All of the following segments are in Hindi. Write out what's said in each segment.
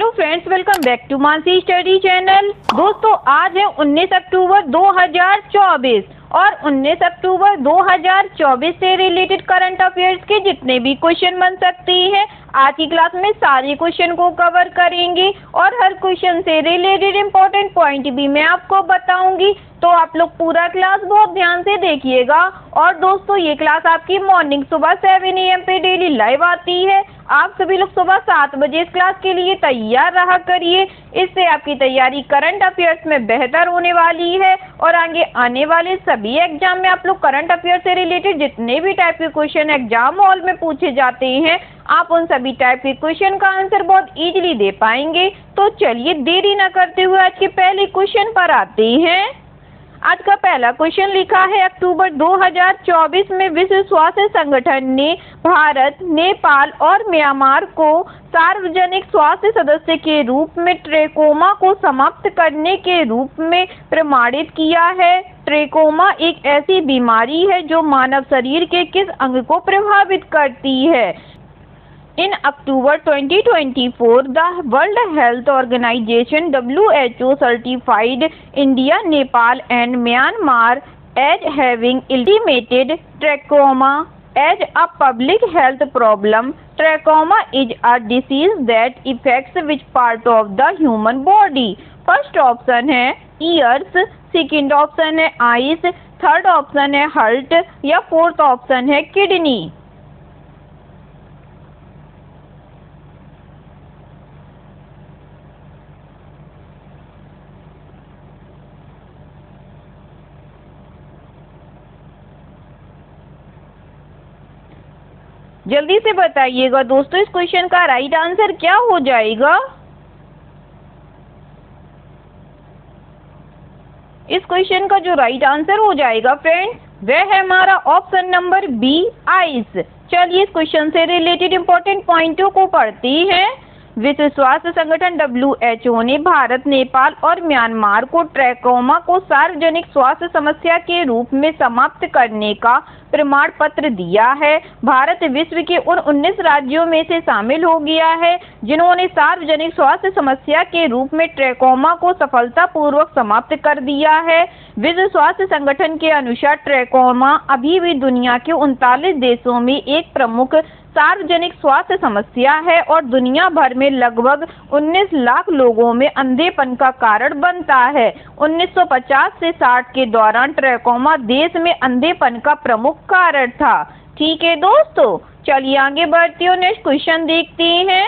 Hello friends, welcome back to Mansi study channel. दोस्तों, आज है 19 अक्टूबर 2024 और 19 अक्टूबर 2024 से रिलेटेड करंट अफेयर्स के जितने भी क्वेश्चन बन सकते हैं आज की क्लास में सारे क्वेश्चन को कवर करेंगे और हर क्वेश्चन से रिलेटेड इंपॉर्टेंट पॉइंट भी मैं आपको बताऊंगी। तो आप लोग पूरा क्लास बहुत ध्यान से देखिएगा। और दोस्तों, ये क्लास आपकी मॉर्निंग सुबह 7 AM पे डेली लाइव आती है। आप सभी लोग सुबह 7 बजे इस क्लास के लिए तैयार रहा करिए। इससे आपकी तैयारी करंट अफेयर्स में बेहतर होने वाली है और आगे आने वाले सभी एग्जाम में आप लोग करंट अफेयर से रिलेटेड जितने भी टाइप के क्वेश्चन एग्जाम हॉल में पूछे जाते हैं, आप उन सभी टाइप के क्वेश्चन का आंसर बहुत इजीली दे पाएंगे। तो चलिए देरी न करते हुए आज के पहले क्वेश्चन पर आते हैं। आज का पहला क्वेश्चन लिखा है, अक्टूबर 2024 में विश्व स्वास्थ्य संगठन ने भारत, नेपाल और म्यांमार को सार्वजनिक स्वास्थ्य सदस्य के रूप में ट्रेकोमा को समाप्त करने के रूप में प्रमाणित किया है। ट्रेकोमा एक ऐसी बीमारी है जो मानव शरीर के किस अंग को प्रभावित करती है? In October 2024, the World Health Organization (WHO) certified India, Nepal, and Myanmar as having eliminated trachoma as a public health problem. Trachoma is a disease that affects which part of the human body? First option है ears, second option है eyes, third option है heart या fourth option है kidney। जल्दी से बताइएगा दोस्तों, इस क्वेश्चन का राइट आंसर क्या हो जाएगा? इस क्वेश्चन का जो राइट आंसर हो जाएगा फ्रेंड्स, वह है हमारा ऑप्शन नंबर बी, आइस। चलिए इस क्वेश्चन से रिलेटेड इंपॉर्टेंट पॉइंटों को पढ़ते हैं। विश्व स्वास्थ्य संगठन WHO ने भारत, नेपाल और म्यांमार को ट्रैकोमा को सार्वजनिक स्वास्थ्य समस्या के रूप में समाप्त करने का प्रमाण पत्र दिया है। भारत विश्व के उन 19 राज्यों में से शामिल हो गया है जिन्होंने सार्वजनिक स्वास्थ्य समस्या के रूप में ट्रैकोमा को सफलतापूर्वक समाप्त कर दिया है। विश्व स्वास्थ्य संगठन के अनुसार ट्रैकोमा अभी भी दुनिया के 39 देशों में एक प्रमुख सार्वजनिक स्वास्थ्य समस्या है और दुनिया भर में लगभग 19 लाख लोगों में अंधेपन का कारण बनता है। 1950 से 60 के दौरान ट्रैकोमा देश में अंधेपन का प्रमुख कारण था। ठीक है दोस्तों, चलिए आगे बढ़ते हैं, नेक्स्ट क्वेश्चन देखते हैं।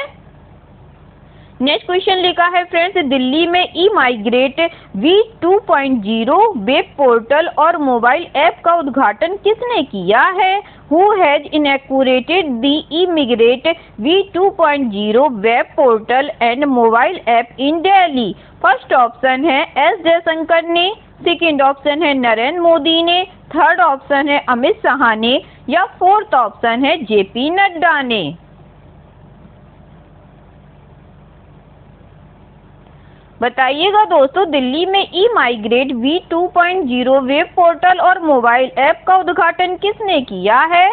नेक्स्ट क्वेश्चन लिखा है फ्रेंड्स, दिल्ली में ई-माइग्रेट V2.0 वेब पोर्टल और मोबाइल ऐप का उद्घाटन किसने किया है? Who has inaugurated the e-migrate V2.0 web portal and mobile app in Delhi? First option है एस जयशंकर ने, सेकेंड ऑप्शन है नरेंद्र मोदी ने, थर्ड ऑप्शन है अमित शाह ने या फोर्थ ऑप्शन है JP नड्डा ने। बताइएगा दोस्तों, दिल्ली में ई-माइग्रेट V2.0 वेब पोर्टल और मोबाइल ऐप का उद्घाटन किसने किया है?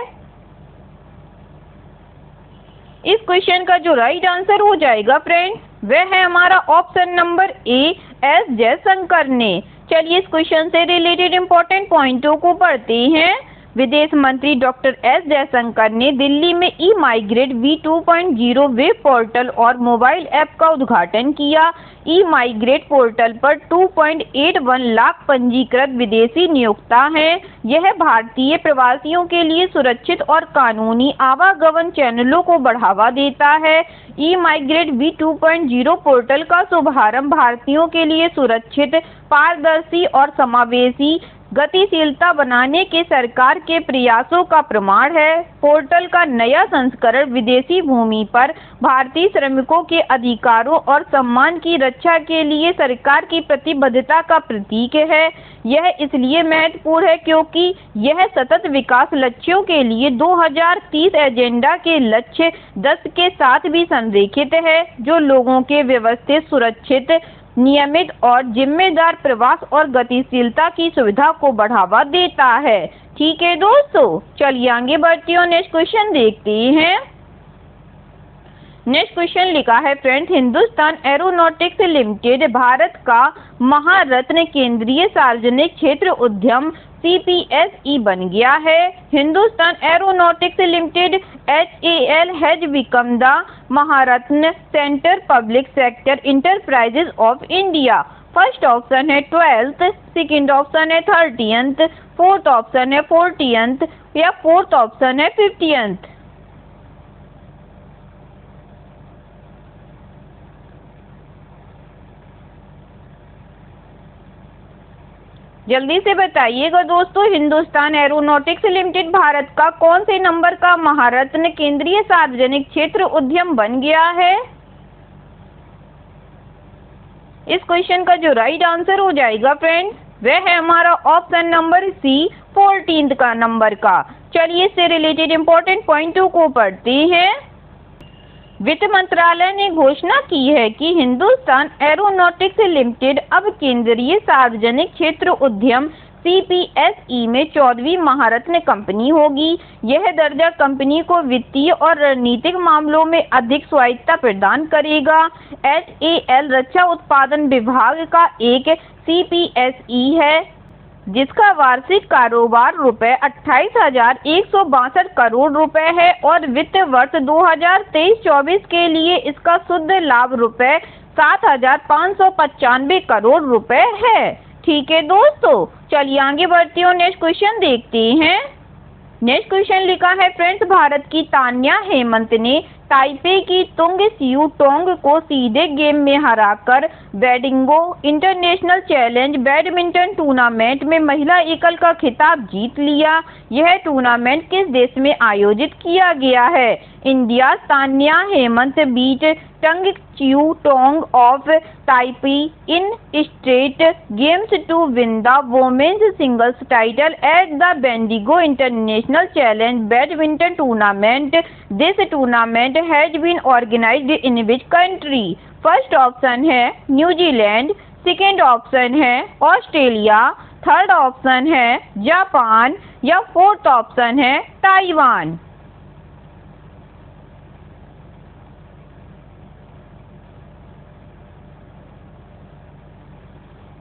इस क्वेश्चन का जो राइट आंसर हो जाएगा फ्रेंड्स, वह है हमारा option number A, S Jaishankar ने। चलिए इस क्वेश्चन से रिलेटेड इंपॉर्टेंट पॉइंटों को पढ़ते हैं। विदेश मंत्री डॉक्टर एस जयशंकर ने दिल्ली में ई-माइग्रेट V2.0 वेब पोर्टल और मोबाइल ऐप का उद्घाटन किया। ई-माइग्रेट पोर्टल पर 2.81 लाख पंजीकृत विदेशी नियोक्ता हैं। यह भारतीय प्रवासियों के लिए सुरक्षित और कानूनी आवागमन चैनलों को बढ़ावा देता है। ई-माइग्रेट V2.0 पोर्टल का शुभारंभ भारतीयों के लिए सुरक्षित, पारदर्शी और समावेशी गतिशीलता बनाने के सरकार के प्रयासों का प्रमाण है। पोर्टल का नया संस्करण विदेशी भूमि पर भारतीय श्रमिकों के अधिकारों और सम्मान की रक्षा के लिए सरकार की प्रतिबद्धता का प्रतीक है। यह इसलिए महत्वपूर्ण है क्योंकि यह सतत विकास लक्ष्यों के लिए 2030 एजेंडा के लक्ष्य 10 के साथ भी संरेखित है, जो लोगों के व्यवस्थित, सुरक्षित, नियमित और जिम्मेदार प्रवास और गतिशीलता की सुविधा को बढ़ावा देता है। ठीक है दोस्तों, चलिए आगे बढ़ते हैं, नेक्स्ट क्वेश्चन देखते हैं। नेक्स्ट क्वेश्चन लिखा है friends, Hindustan aeronautics limited Bharat का महारत्न केंद्रीय सार्वजनिक क्षेत्र उद्यम CPSE बन गया है। Hindustan aeronautics limited HAL has become the Maharatna centre public sector enterprises of India. First option है 12th, सेकंड ऑप्शन है 30th, फोर्थ ऑप्शन है 40th या फोर्थ ऑप्शन है 50th। जल्दी से बताइएगा दोस्तों, हिंदुस्तान एरोनॉटिक्स लिमिटेड भारत का कौन से नंबर का महारत्न केंद्रीय सार्वजनिक क्षेत्र उद्यम बन गया है। इस क्वेश्चन का जो राइट आंसर हो जाएगा फ्रेंड्स, वह है हमारा ऑप्शन नंबर सी 14th का नंबर का। चलिए इससे रिलेटेड इंपॉर्टेंट पॉइंटों को पढ़ते हैं। वित्त मंत्रालय ने घोषणा की है कि हिंदुस्तान एरोनॉटिक्स लिमिटेड अब केंद्रीय सार्वजनिक क्षेत्र उद्यम CPSE में 14वीं महारत्न कंपनी होगी। यह दर्जा कंपनी को वित्तीय और रणनीतिक मामलों में अधिक स्वायत्तता प्रदान करेगा। HAL रक्षा उत्पादन विभाग का एक CPSE है जिसका वार्षिक कारोबार रुपए 28,162 करोड़ रुपए है और वित्त वर्ष 2023-24 के लिए इसका शुद्ध लाभ रुपए 7,595 करोड़ रुपए है। ठीक है दोस्तों, चलिए आगे बढ़ते हैं और नेक्स्ट क्वेश्चन देखते हैं। नेक्स्ट क्वेश्चन लिखा है फ्रेंड्स, भारत की तान्या हेमंत ने ताइपे की तुंग सियू टोंग को सीधे गेम में हराकर बेडिंगो इंटरनेशनल चैलेंज बैडमिंटन टूर्नामेंट में महिला एकल का खिताब जीत लिया। यह टूर्नामेंट किस देश में आयोजित किया गया है। India Tanya Hemant beat Tung Ciou Tong of Taipei in straight games to win the women's singles title at the Bendigo International Challenge badminton tournament. This tournament has been organised in which country. First option है न्यूजीलैंड, सेकेंड ऑप्शन है ऑस्ट्रेलिया, थर्ड ऑप्शन है जापान या फोर्थ ऑप्शन है ताइवान।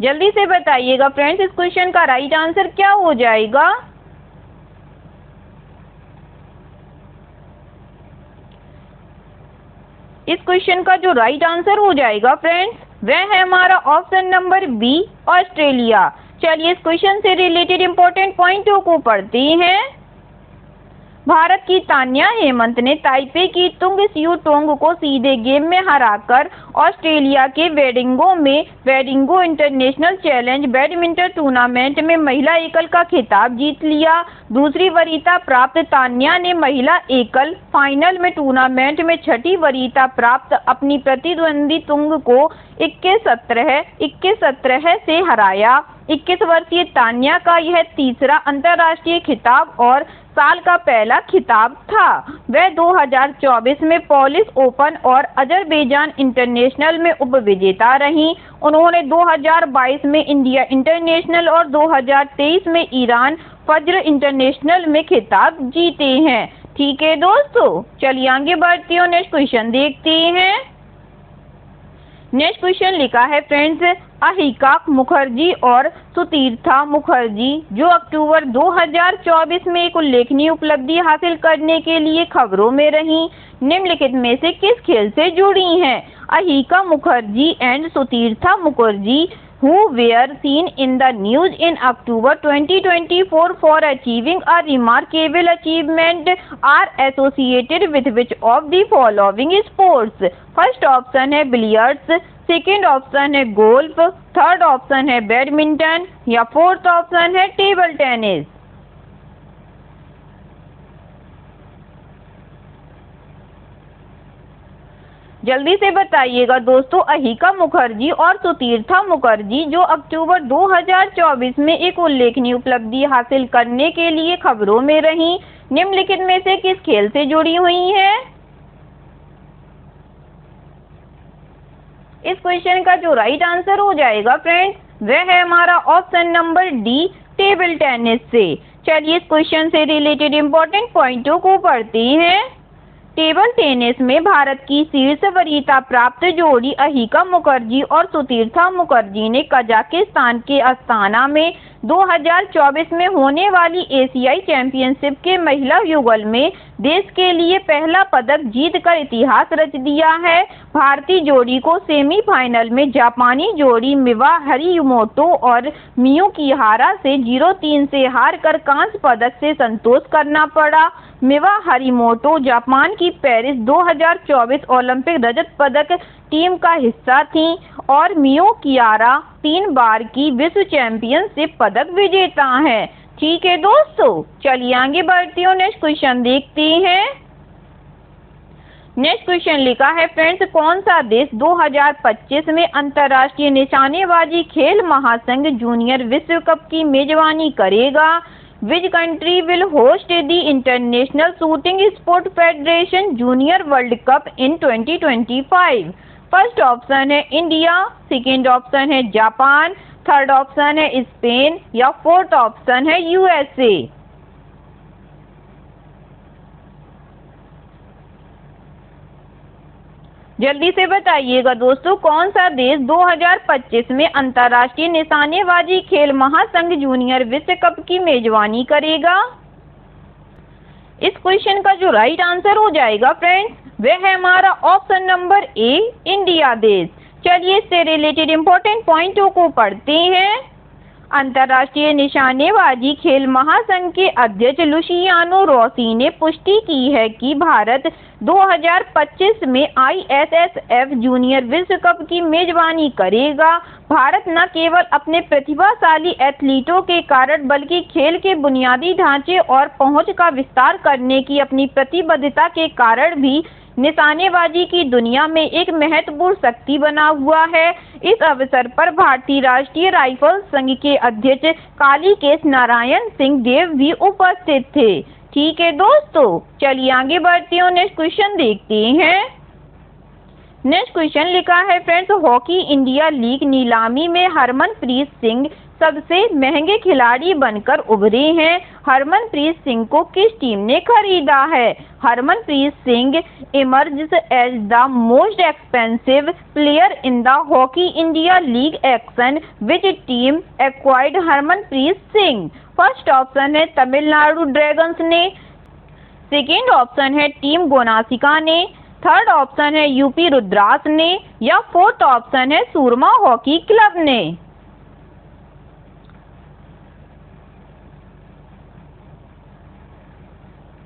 जल्दी से बताइएगा फ्रेंड्स, इस क्वेश्चन का राइट आंसर क्या हो जाएगा। इस क्वेश्चन का जो राइट आंसर हो जाएगा फ्रेंड्स, वह है हमारा ऑप्शन नंबर बी ऑस्ट्रेलिया। चलिए इस क्वेश्चन से रिलेटेड इंपॉर्टेंट पॉइंटों को पढ़ते हैं। भारत की तान्या हेमंत ने ताइपे की तुंग सियू टोंग को सीधे गेम में हराकर ऑस्ट्रेलिया के वेडिंगो इंटरनेशनल चैलेंज बैडमिंटन टूर्नामेंट में महिला एकल का खिताब जीत लिया। दूसरी वरीयता प्राप्त तान्या ने महिला एकल फाइनल में टूर्नामेंट में छठी वरीयता प्राप्त अपनी प्रतिद्वंदी तुंग को 21-17 से हराया। 21 वर्षीय तान्या का यह तीसरा अंतर्राष्ट्रीय खिताब और साल का पहला खिताब था। वह 2024 में पोलिश ओपन और अजरबैजान इंटरनेशनल में उपविजेता रहीं। उन्होंने 2022 में इंडिया इंटरनेशनल और 2023 में ईरान फज्र इंटरनेशनल में खिताब जीते हैं। ठीक है दोस्तों, चलिए आगे बढ़ते हैं, नेक्स्ट क्वेश्चन देखते हैं। नेक्स्ट क्वेश्चन लिखा है फ्रेंड्स, अहिका मुखर्जी और सुतीर्था मुखर्जी जो अक्टूबर 2024 में एक उल्लेखनीय उपलब्धि हासिल करने के लिए खबरों में रहीं, निम्नलिखित में से किस खेल से जुड़ी हैं। Ahika Mukherjee and Sutirtha Mukherjee who were seen in the news in October 2024 for achieving a remarkable achievement are associated with which of the following sports? First option है बिलियर्ड्स, सेकेंड ऑप्शन है गोल्फ, थर्ड ऑप्शन है बैडमिंटन या फोर्थ ऑप्शन है टेबल टेनिस। जल्दी से बताइएगा दोस्तों, अहिका मुखर्जी और सुतीर्था मुखर्जी जो अक्टूबर 2024 में एक उल्लेखनीय उपलब्धि हासिल करने के लिए खबरों में रहीं, निम्नलिखित में से किस खेल से जुड़ी हुई हैं। इस क्वेश्चन का जो राइट आंसर हो जाएगा फ्रेंड्स, वह है हमारा option number D table tennis से। चलिए इस क्वेश्चन से रिलेटेड इंपॉर्टेंट पॉइंटों को पढ़ते हैं। टेबल टेनिस में भारत की शीर्ष वरीयता प्राप्त जोड़ी अहिका मुखर्जी और सुतीर्था मुखर्जी ने कजाकिस्तान के अस्ताना में 2024 में होने वाली एशियाई चैंपियनशिप के महिला युगल में देश के लिए पहला पदक जीतकर इतिहास रच दिया है। भारतीय जोड़ी को सेमीफाइनल में जापानी जोड़ी मिवा हरिमोटो और मियू किहारा से 0-3 से हारकर कांस्य पदक से संतोष करना पड़ा। मिवा हरिमोटो जापान की पेरिस 2024 ओलंपिक रजत पदक टीम का हिस्सा थी और मियो कियारा 3 बार की विश्व चैंपियनशिप पदक विजेता है। ठीक है दोस्तों, चलिए आगे बढ़ते हैं, नेक्स्ट क्वेश्चन देखते हैं। नेक्स्ट क्वेश्चन लिखा है फ्रेंड्स, कौन सा देश 2025 में अंतर्राष्ट्रीय निशानेबाजी खेल महासंघ जूनियर विश्व कप की मेजबानी करेगा? Which country will host the International Shooting Sport Federation Junior World Cup in 2025? First option है इंडिया, सेकेंड ऑप्शन है जापान, थर्ड ऑप्शन है स्पेन या फोर्थ ऑप्शन है यूएसए। जल्दी से बताइएगा दोस्तों, कौन सा देश 2025 में अंतर्राष्ट्रीय निशानेबाजी खेल महासंघ जूनियर विश्व कप की मेजबानी करेगा? इस क्वेश्चन का जो राइट आंसर हो जाएगा फ्रेंड्स, वह है हमारा ऑप्शन नंबर ए, इंडिया देश। चलिए इससे रिलेटेड इंपॉर्टेंट पॉइंटों को पढ़ते हैं। अंतर्राष्ट्रीय निशानेबाजी खेल महासंघ के अध्यक्ष लुसियानो रोसी ने पुष्टि की है कि भारत 2025 में ISSF जूनियर विश्व कप की मेजबानी करेगा। भारत न केवल अपने प्रतिभाशाली एथलीटों के कारण बल्कि खेल के बुनियादी ढांचे और पहुंच का विस्तार करने की अपनी प्रतिबद्धता के कारण भी निशानेबाजी की दुनिया में एक महत्वपूर्ण शक्ति बना हुआ है। इस अवसर पर भारतीय राष्ट्रीय राइफल संघ के अध्यक्ष कालीकेश नारायण सिंह देव भी उपस्थित थे। ठीक है दोस्तों, चलिए आगे बढ़ते हैं, नेक्स्ट क्वेश्चन देखते हैं। नेक्स्ट क्वेश्चन लिखा है फ्रेंड्स, हॉकी इंडिया लीग नीलामी में हरमनप्रीत सिंह सबसे महंगे खिलाड़ी बनकर उभरे हैं। हरमनप्रीत सिंह को किस टीम ने खरीदा है? Harmanpreet Singh emerges as the most expensive player in the hockey India league auction. Which team acquired Harmanpreet Singh? First option है तमिलनाडु ड्रैगन्स ने, सेकेंड ऑप्शन है टीम गोनासिका ने, थर्ड ऑप्शन है यूपी रुद्रास ने या फोर्थ ऑप्शन है सूरमा हॉकी क्लब ने।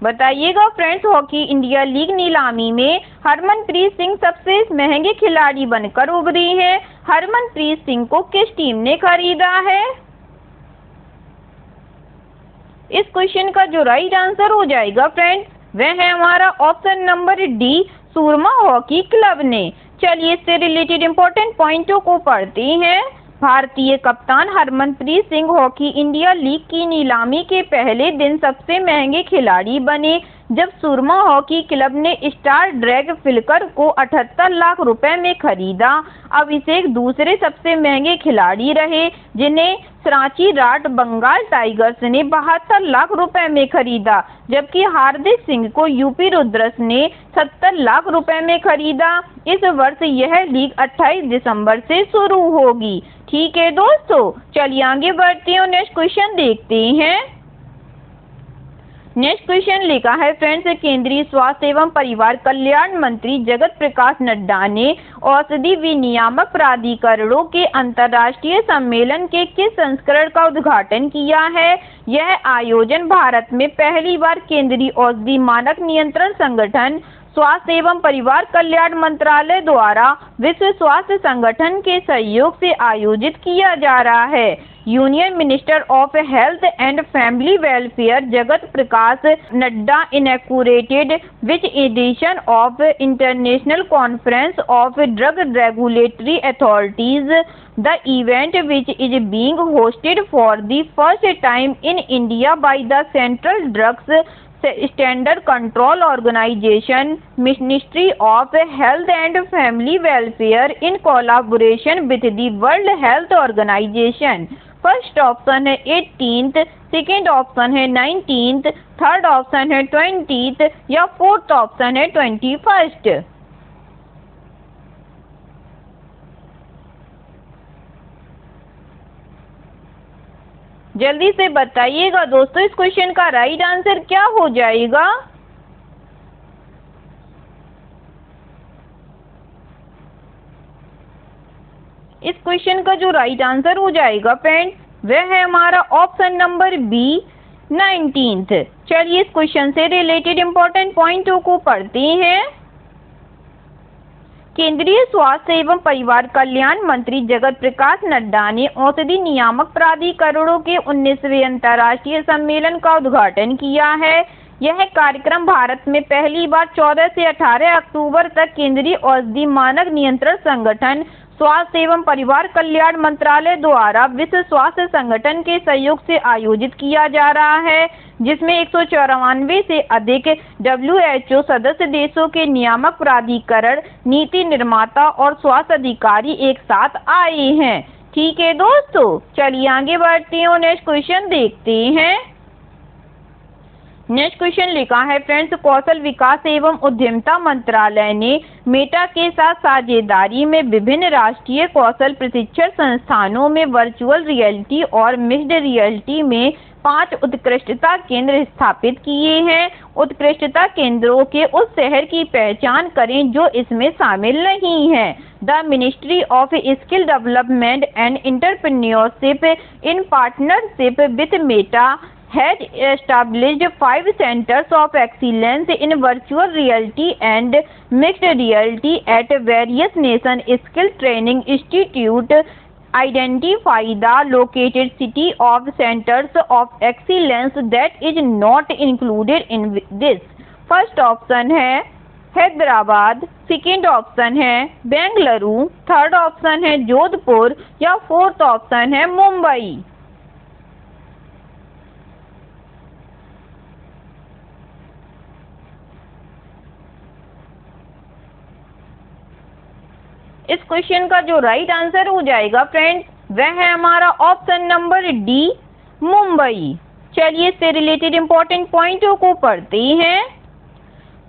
बताइएगा फ्रेंड्स, हॉकी इंडिया लीग नीलामी में हरमनप्रीत सिंह सबसे महंगे खिलाड़ी बनकर उभरे हैं। हरमनप्रीत सिंह को किस टीम ने खरीदा है? इस क्वेश्चन का जो राइट आंसर हो जाएगा फ्रेंड्स, वह है हमारा ऑप्शन नंबर डी, सूरमा हॉकी क्लब ने। चलिए इससे रिलेटेड इंपॉर्टेंट पॉइंटों को पढ़ते हैं। भारतीय कप्तान Harmanpreet Singh hockey India league की नीलामी के पहले दिन सबसे महंगे खिलाड़ी बने जब सूरमा हॉकी क्लब ने स्टार ड्रैग फिलकर को 78 लाख रुपए में खरीदा। अभिषेक दूसरे सबसे महंगे खिलाड़ी रहे जिन्हें सांची राट बंगाल टाइगर्स ने 72 लाख रुपए में खरीदा, जबकि हार्दिक सिंह को यूपी रुद्रस ने 70 लाख रुपए में खरीदा। इस वर्ष यह लीग 28 दिसंबर से शुरू होगी। ठीक है दोस्तों, चलिए आगे बढ़ते हैं, नेक्स्ट क्वेश्चन देखते हैं। नेक्स्ट क्वेश्चन लिखा है फ्रेंड्स, केंद्रीय स्वास्थ्य एवं परिवार कल्याण मंत्री जगत प्रकाश नड्डा ने औषधि विनियामक प्राधिकरणों के अंतर्राष्ट्रीय सम्मेलन के किस संस्करण का उद्घाटन किया है? यह आयोजन भारत में पहली बार केंद्रीय औषधि मानक नियंत्रण संगठन, स्वास्थ्य एवं परिवार कल्याण मंत्रालय द्वारा विश्व स्वास्थ्य संगठन के सहयोग से आयोजित किया जा रहा है। Union minister of health and family welfare Jagat Prakash Nadda inaugurated which edition of international conference of drug regulatory authorities. The event which is being hosted for the first time in India by the central drugs standard control organisation, ministry of health and family welfare in collaboration with the World Health Organisation. First option है 18th, सेकेंड ऑप्शन है 19th, थर्ड ऑप्शन है 20th या फोर्थ ऑप्शन है 21st। जल्दी से बताइएगा दोस्तों, इस क्वेश्चन का राइट आंसर क्या हो जाएगा। इस क्वेश्चन का जो राइट आंसर हो जाएगा फ्रेंड्स, वह है हमारा ऑप्शन नंबर बी 19th। चलिए इस क्वेश्चन से रिलेटेड इंपॉर्टेंट पॉइंटों को पढ़ते हैं। केंद्रीय स्वास्थ्य एवं परिवार कल्याण मंत्री जगत प्रकाश नड्डा ने औषधि नियामक प्राधिकरणों के 19वें अंतर्राष्ट्रीय सम्मेलन का उद्घाटन किया है। यह कार्यक्रम भारत में पहली बार 14 से 18 अक्टूबर तक केंद्रीय औषधि मानक नियंत्रण संगठन, स्वास्थ्य एवं परिवार कल्याण मंत्रालय द्वारा विश्व स्वास्थ्य संगठन के सहयोग से आयोजित किया जा रहा है, जिसमें 194 से अधिक WHO सदस्य देशों के नियामक प्राधिकरण, नीति निर्माता और स्वास्थ्य अधिकारी एक साथ आए हैं। ठीक है दोस्तों, चलिए आगे बढ़ते हैं और नेक्स्ट क्वेश्चन देखते हैं। नेक्स्ट क्वेश्चन लिखा है फ्रेंड्स, कौशल विकास एवं उद्यमिता मंत्रालय ने मेटा के साथ साझेदारी में विभिन्न राष्ट्रीय कौशल प्रशिक्षण संस्थानों में वर्चुअल रियलिटी और मिक्स्ड रियलिटी में 5 उत्कृष्टता केंद्र स्थापित किए हैं। उत्कृष्टता केंद्रों के उस शहर की पहचान करें जो इसमें शामिल नहीं है। The ministry of skill development and entrepreneurship in partnership with Meta has established 5 centers of excellence in virtual reality and mixed reality at various nation skill training institute. Identify the located city of centers of excellence that is not included in this. First option है हैदराबाद, सेकेंड ऑप्शन है बेंगलुरु, थर्ड ऑप्शन है जोधपुर या फोर्थ ऑप्शन है मुंबई। इस क्वेश्चन का जो राइट आंसर हो जाएगा फ्रेंड्स, वह है हमारा ऑप्शन नंबर डी मुंबई। चलिए इससे रिलेटेड इंपॉर्टेंट पॉइंटों को पढ़ते हैं।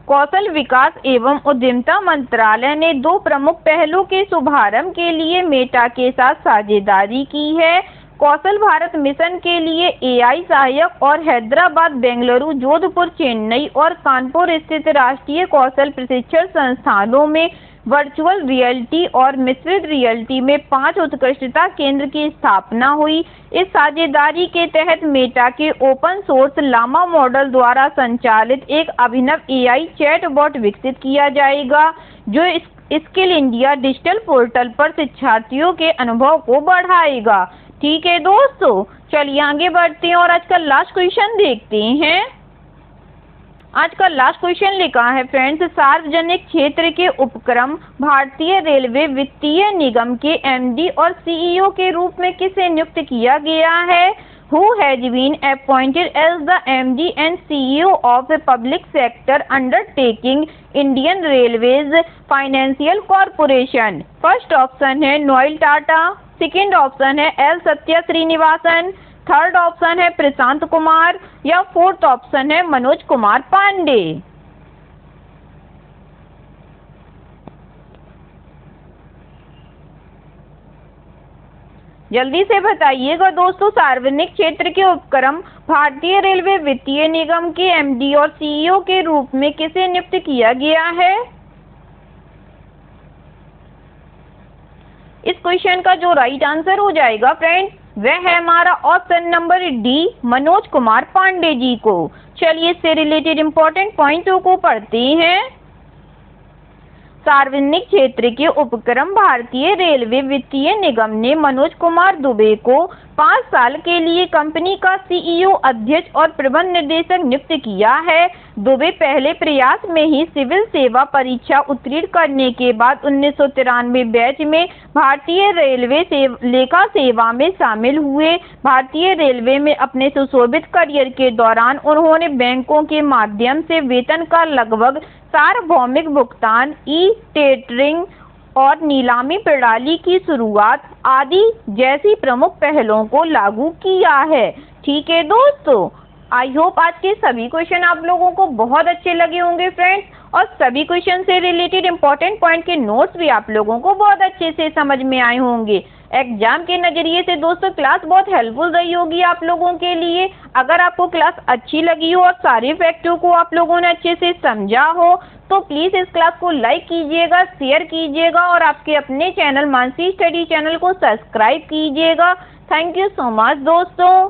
कौशल विकास एवं उद्यमिता मंत्रालय ने 2 प्रमुख पहलों के शुभारंभ के लिए मेटा के साथ साझेदारी की है। कौशल भारत मिशन के लिए AI सहायक और हैदराबाद, बेंगलुरु, जोधपुर, चेन्नई और कानपुर स्थित राष्ट्रीय कौशल प्रशिक्षण संस्थानों में वर्चुअल रियलिटी और मिश्रित रियलिटी में 5 उत्कृष्टता केंद्र की स्थापना हुई। इस साझेदारी के तहत मेटा के ओपन सोर्स लामा मॉडल द्वारा संचालित एक अभिनव AI चैटबॉट विकसित किया जाएगा, जो स्किल इंडिया डिजिटल पोर्टल पर शिक्षार्थियों के अनुभव को बढ़ाएगा। ठीक है दोस्तों, चलिए आगे बढ़ते हैं और आज का लास्ट क्वेश्चन देखते हैं। आज का लास्ट क्वेश्चन लिखा है फ्रेंड्स, सार्वजनिक क्षेत्र के उपक्रम भारतीय रेलवे वित्तीय निगम के MD और CEO के रूप में किसे नियुक्त किया गया है? Who has been appointed as the MD and CEO of the public sector undertaking Indian Railways Financial Corporation? First option है नोएल टाटा, सेकेंड ऑप्शन है L Satya Srinivasan, third option है प्रशांत कुमार या फोर्थ ऑप्शन है मनोज कुमार पांडे। जल्दी से बताइएगा दोस्तों, सार्वजनिक क्षेत्र के उपक्रम भारतीय रेलवे वित्तीय निगम के MD और CEO के रूप में किसे नियुक्त किया गया है? इस क्वेश्चन का जो राइट आंसर हो जाएगा फ्रेंड्स, वह है हमारा option number D Manoj Kumar Pandey ji को। चलिए इससे रिलेटेड इंपॉर्टेंट पॉइंटों को पढ़ते हैं। सार्वजनिक क्षेत्र के उपक्रम भारतीय रेलवे वित्तीय निगम ने मनोज कुमार दुबे को 5 साल के लिए कंपनी का CEO, अध्यक्ष और प्रबंध निदेशक नियुक्त किया है। दुबे पहले प्रयास में ही सिविल सेवा परीक्षा उत्तीर्ण करने के बाद 1993 बैच में भारतीय रेलवे लेखा सेवा में शामिल हुए। भारतीय रेलवे में अपने सुशोभित करियर के दौरान उन्होंने बैंकों के माध्यम से वेतन का लगभग सार्वभौमिक भुगतान, ई-टेंडरिंग और नीलामी प्रणाली की शुरुआत आदि जैसी प्रमुख पहलों को लागू किया है। ठीक है दोस्तों, आई होप आज के सभी क्वेश्चन आप लोगों को बहुत अच्छे लगे होंगे फ्रेंड्स, और सभी क्वेश्चन से रिलेटेड इंपॉर्टेंट पॉइंट के नोट्स भी आप लोगों को बहुत अच्छे से समझ में आए होंगे। एग्जाम के नजरिए से दोस्तों क्लास बहुत हेल्पफुल रही होगी आप लोगों के लिए। अगर आपको क्लास अच्छी लगी हो और सारे फैक्टों को आप लोगों ने अच्छे से समझा हो तो प्लीज इस क्लास को लाइक कीजिएगा, शेयर कीजिएगा और आपके अपने चैनल मानसी स्टडी चैनल को सब्सक्राइब कीजिएगा। थैंक यू सो मच दोस्तों।